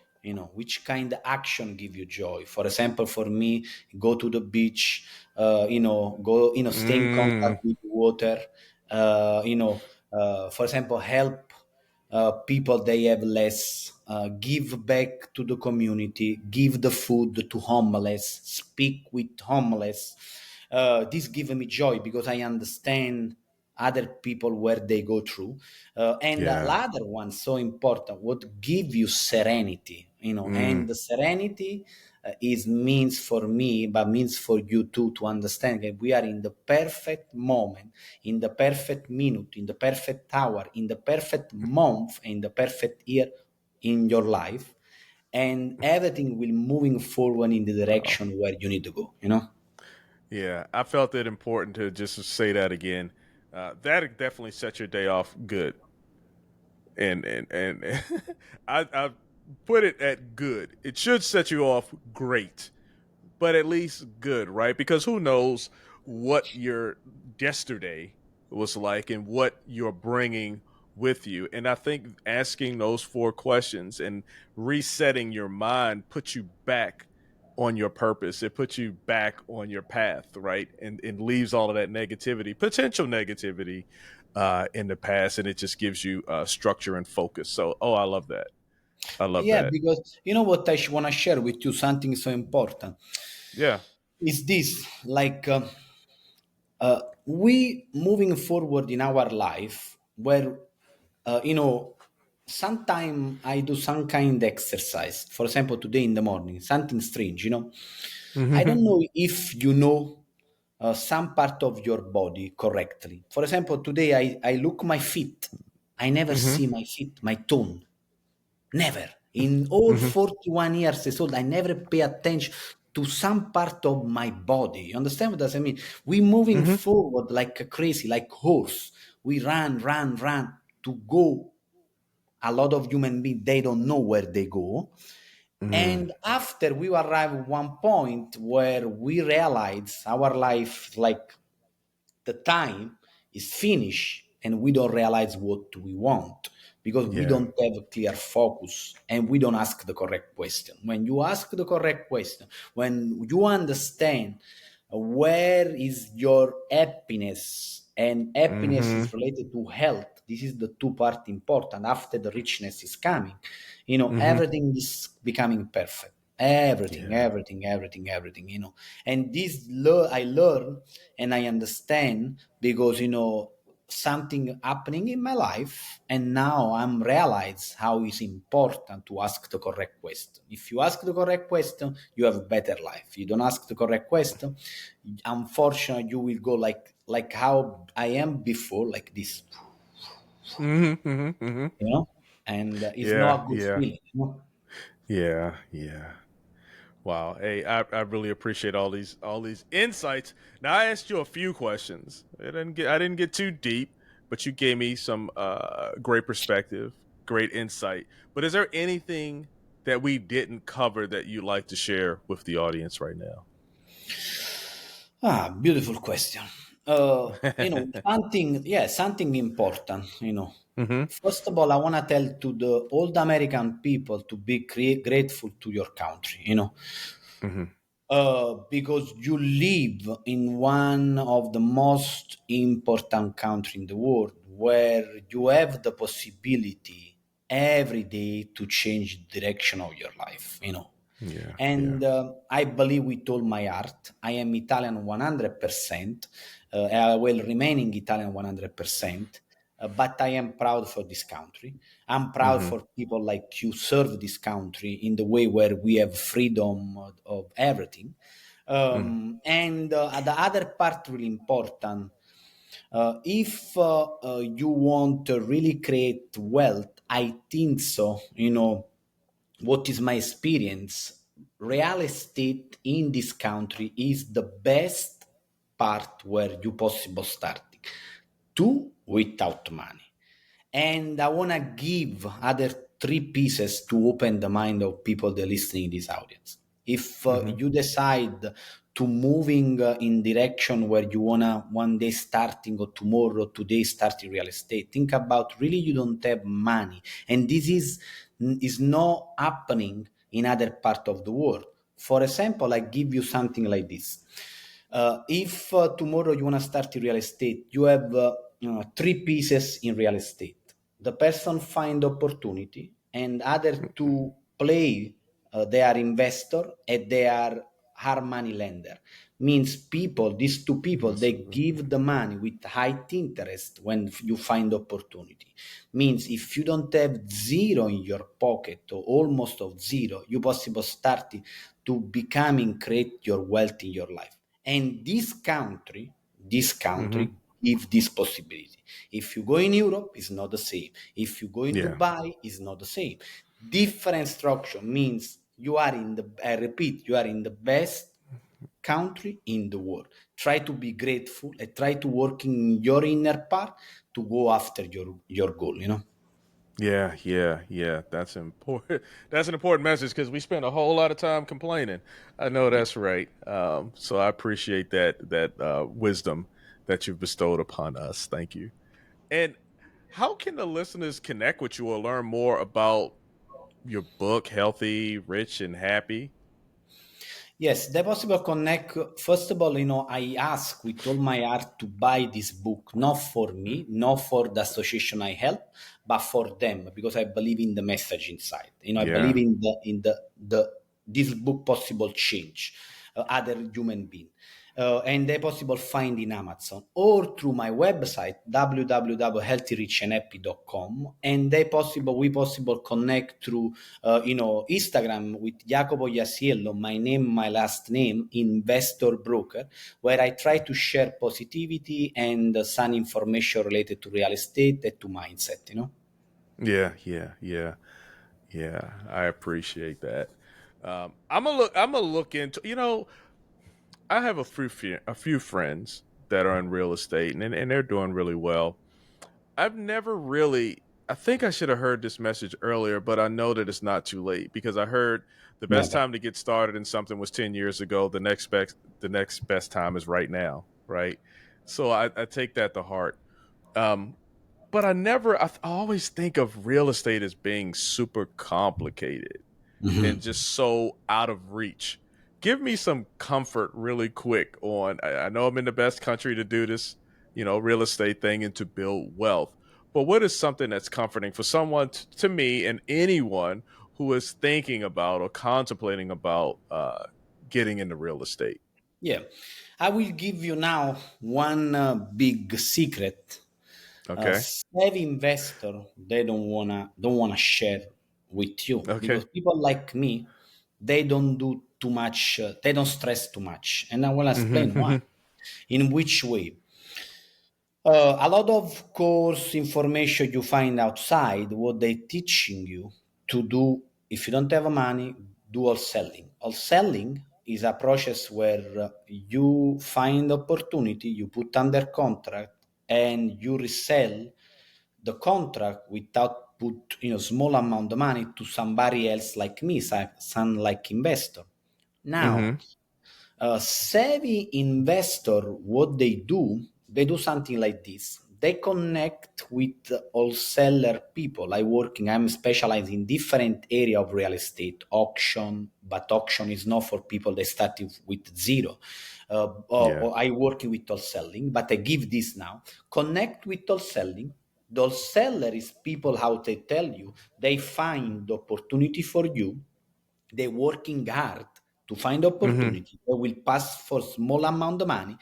which kind of action give you joy. For example, for me, go to the beach, go, stay in
Mm.
contact with water, for example, help people they have less, give back to the community, give the food to homeless, speak with homeless. This gives me joy, because I understand other people where they go through. And the
Yeah.
other one, so important, what give you serenity,
Mm.
and the serenity is means for me, but means for you too, to understand that we are in the perfect moment, in the perfect minute, in the perfect hour, in the perfect month, in the perfect year in your life, and everything will moving forward in the
Wow.
direction where you need to go, you know?
Yeah, I felt it important to just say that again. That definitely set your day off good, and I put it at good. It should set you off great, but at least good, right? Because who knows what your yesterday was like and what you're bringing with you. And I think asking those four questions and resetting your mind puts you back on your purpose. It puts you back on your path, right? And leaves all of that negativity, potential negativity, in the past, and it just gives you structure and focus. So, oh, I love that. I love
Yeah,
that.
because you know what I want to share with you, something so important
Yeah.
is this, like, we moving forward in our life where sometime I do some kind exercise, for example today in the morning, something strange, I don't know if you know some part of your body correctly. For example, today I look my feet, I never
hmm
see my feet, my tone. Never. In all
hmm
41 years old, I never pay attention to some part of my body. You understand what does I mean? We moving
hmm
forward like a crazy, like horse. We run to go. A lot of human beings, they don't know where they go.
Mm,
And after we arrive at one point where we realize our life, like the time is finished and we don't realize what we want because we
yeah.
don't have a clear focus and we don't ask the correct question. When you ask the correct question, when you understand where is your happiness, and happiness
hmm
is related to health, this is the two part important after the richness is coming,
hmm
everything is becoming perfect. Everything,
Yeah.
everything, everything, everything, and this I learn and I understand because something happening in my life, and now I'm realize how it's important to ask the correct question. If you ask the correct question, you have a better life. You don't ask the correct question, unfortunately, you will go like how I am before, like this,
hmm
and it's
Yeah.
not a good
Yeah.
feeling.
Yeah. Yeah. Wow. Hey, I really appreciate all these insights. Now I asked you a few questions. I didn't get too deep, but you gave me some great perspective, great insight. But is there anything that we didn't cover that you'd like to share with the audience right now?
Beautiful question. Something important.
hmm
First of all, I want to tell to the old American people to be grateful to your country.
hmm
Because you live in one of the most important country in the world where you have the possibility every day to change the direction of your life.
Yeah. Yeah.
And I believe with all my heart, I am Italian 100%. I will remaining Italian 100%. But I am proud for this country. I'm proud
hmm
for people like you serve this country in the way where we have freedom of everything.
hmm
And the other part really important. If you want to really create wealth, I think so. What is my experience? Real estate in this country is the best part where you possible starting. Two, without money. And I want to give other three pieces to open the mind of people that are listening in this audience. If
hmm
you decide to moving in direction where you want to one day starting or tomorrow, today starting real estate, think about really you don't have money. And this is not happening in other part of the world. For example, I give you something like this. If tomorrow you want to start in real estate, you have three pieces in real estate. The person find opportunity, and other to play. They are investor and they are hard money lender. Means people, these two people, they give the money with high interest when you find opportunity. Means if you don't have zero in your pocket or almost of zero, you possible start to becoming create your wealth in your life. And this country give this possibility. If you go in Europe, it's not the same. If you go in
Yeah.
Dubai, it's not the same. Different structure means you are in the, I repeat, you are in the best country in the world. Try to be grateful and try to work in your inner part to go after your goal, you know?
Yeah. That's important. That's an important message because we spend a whole lot of time complaining. I know that's right. So I appreciate that wisdom that you've bestowed upon us. Thank you. And how can the listeners connect with you or learn more about your book, Healthy, Rich, and Happy?
Yes, the possible connect. First of all, I ask with all my heart to buy this book, not for me, not for the association I help, but for them, because I believe in the message inside. I believe
Yeah.
in the this book possible change other human being. And they possible find in Amazon or through my website www.healthyrichandhappy.com, and we possible connect through Instagram with Jacopo Iasiello, my name, my last name, investor broker, where I try to share positivity and some information related to real estate and to mindset.
Yeah. I appreciate that. I'm gonna look into. I have a few friends that are in real estate and they're doing really well. I've never really. I think I should have heard this message earlier, but I know that it's not too late because I heard the best
Never.
time to get started in something was 10 years ago. The next best time is right now, right? So I take that to heart. Um, but I always think of real estate as being super complicated and
Mhm.
just so out of reach. Give me some comfort really quick on. I know I'm in the best country to do this, real estate thing and to build wealth. But what is something that's comforting for someone to me and anyone who is thinking about or contemplating about getting into real estate?
Yeah, I will give you now one big secret.
Okay.
Savvy investor, they don't wanna share with you,
Okay.
because people like me, they don't do too much, they don't stress too much, and I will explain why.
Hmm.
In which way? A lot of course information you find outside, what they teaching you to do, if you don't have money, do all selling. All selling is a process where you find opportunity, you put under contract, and you resell the contract without put small amount of money to somebody else like me, some like investor. Now,
Hmm.
savvy investor, what they do something like this. They connect with wholesaler people. I'm specialized in different area of real estate, auction, but auction is not for people that started with zero.
Yeah.
Or I working with wholesaling, but I give this now. Connect with wholesaling. The wholesaler is people, how they tell you, they find the opportunity for you, they're working hard to find
Hmm.
opportunity. They will pass for small amount of money,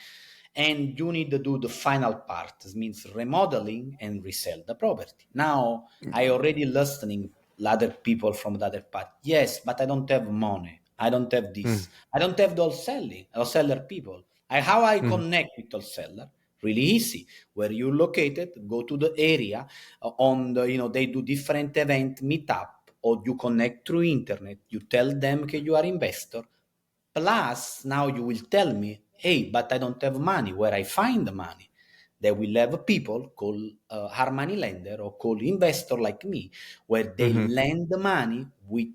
and you need to do the final part. This means remodeling and resell the property. Now, I already listening other people from the other part. Yes, but I don't have money. I don't have this. I don't have the wholesaler people. How I
Hmm.
connect with wholesaler? Really easy. Where you're located, go to the area on the, they do different event, meetup, or you connect through internet. You tell them that you are investor. Plus, now you will tell me, hey, but I don't have money. Where I find the money? They will have people called hard money lender or called investor like me, where they
Hmm.
lend the money with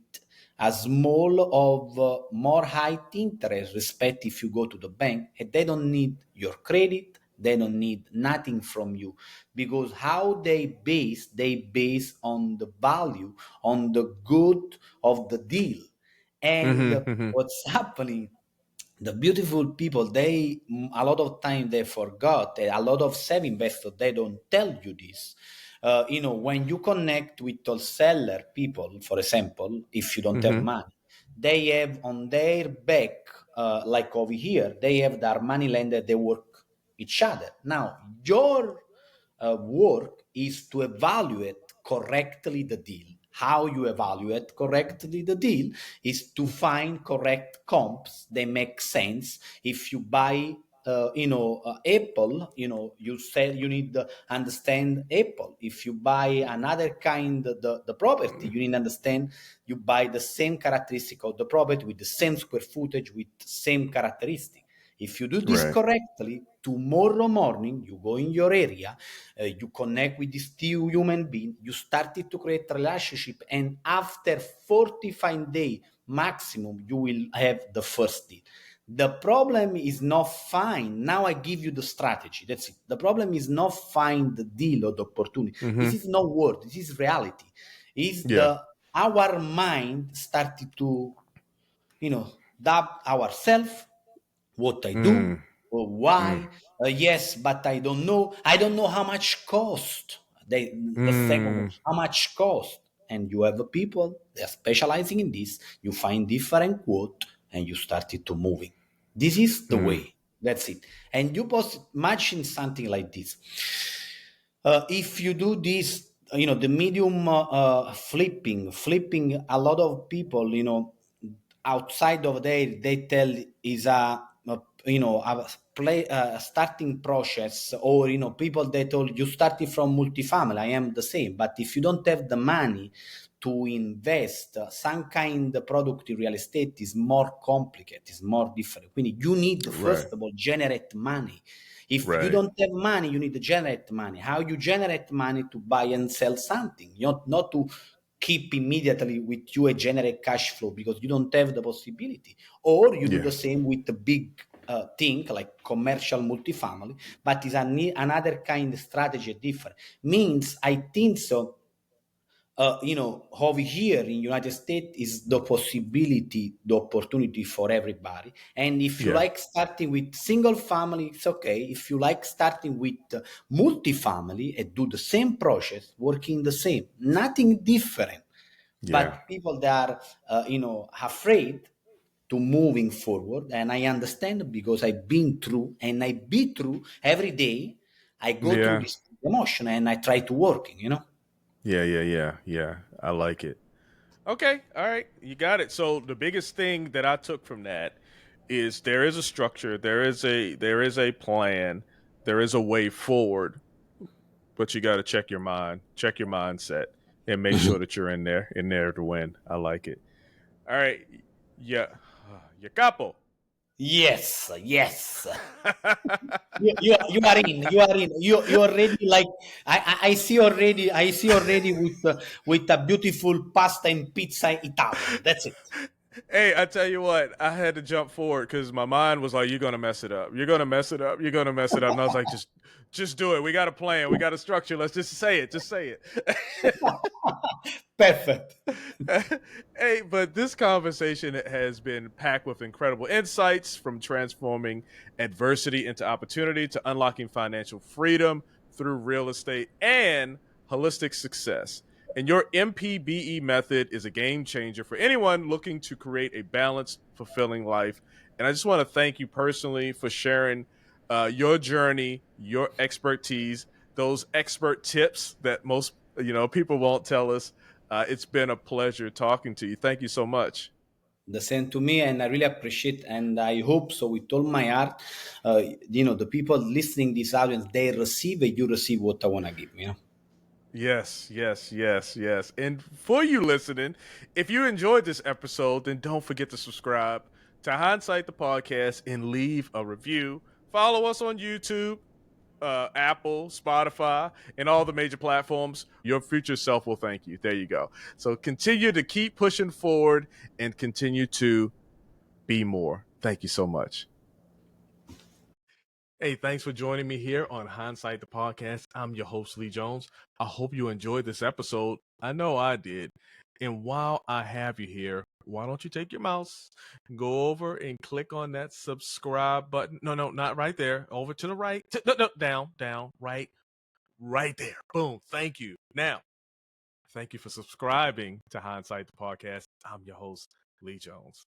a small of more high interest respect if you go to the bank, and they don't need your credit, they don't need nothing from you, because how they base on the value, on the good of the deal. And
Hmm.
what's happening, the beautiful people, they a lot of time they forgot, a lot of savvy investors, they don't tell you this. When you connect with wholesaler people, for example, if you don't have
Hmm.
money, they have on their back, like over here, they have their money lender, they work each other. Now your work is to evaluate correctly the deal. How you evaluate correctly the deal is to find correct comps that make sense. If you buy Apple, you say you need to understand Apple. If you buy another kind of the property, you need to understand you buy the same characteristic of the property with the same square footage with the same characteristic. If you do this
Right.
correctly, tomorrow morning you go in your area, you connect with this two human being, you started to create a relationship, and after 45 days maximum, you will have the first deal. The problem is not find. Now I give you the strategy. That's it. The problem is not find the deal or the opportunity. This is not word. This is reality. Is
Yeah.
our mind started to, doubt ourselves, what I do, or why. Yes, but I don't know. I don't know how much cost. The second one, how much cost. And you have people, they're specializing in this. You find different quote and you started to moving. This is the way. That's it. And you imagine something like this. If you do this, the medium flipping, a lot of people, outside of there, they tell is a play starting process, or people that told you starting from multifamily. I am the same, but if you don't have the money to invest, some kind of product in real estate is more complicated, is more different. Quindi you need first of all generate money. If you don't have money, you need to generate money. How you generate money? To buy and sell something, not to keep immediately with you a generate cash flow, because you don't have the possibility. Or you do the same with the big thing like commercial multifamily, but it's another kind of strategy different. Means I think so. Over here in United States is the possibility, the opportunity for everybody. And if you like starting with single family, it's okay. If you like starting with multifamily and do the same process, working the same, nothing different. But people that are, afraid to moving forward, and I understand because I've been through, and I be through every day. I go through this emotion and I try to working.
Yeah. I like it. Okay. All right. You got it. So the biggest thing that I took from that is there is a structure, there is a plan, there is a way forward, but you got to check your mind, check your mindset, and make sure that you're in there to win. I like it. All right. Yeah. Jacopo.
Yes. You are in. You already like. I see already with a beautiful pasta and pizza Italian. That's it.
Hey, I tell you what, I had to jump forward because my mind was like, "You're gonna mess it up. You're gonna mess it up. You're gonna mess it up." And I was like, "Just do it. We got a plan. We got a structure. Let's just say it. Just say it."
Perfect.
Hey, but this conversation has been packed with incredible insights, from transforming adversity into opportunity to unlocking financial freedom through real estate and holistic success. And your MPBE method is a game changer for anyone looking to create a balanced, fulfilling life. And I just want to thank you personally for sharing your journey, your expertise, those expert tips that most people won't tell us. It's been a pleasure talking to you. Thank you so much.
The same to me, and I really appreciate, and I hope so with all my heart. The people listening this audience, they receive it. You receive what I want to give.
Yes. And for you listening, if you enjoyed this episode, then don't forget to subscribe to Hindsight the Podcast and leave a review. Follow us on YouTube, Apple, Spotify, and all the major platforms. Your future self will thank you. There you go. So continue to keep pushing forward and continue to be more. Thank you so much. Hey, thanks for joining me here on Hindsight the Podcast. I'm your host, Lee Jones. I hope you enjoyed this episode. I know I did. And while I have you here, why don't you take your mouse, go over and click on that subscribe button? No, not right there. Over to the right. No, down, right there. Boom. Thank you. Now, thank you for subscribing to Hindsight the Podcast. I'm your host, Lee Jones.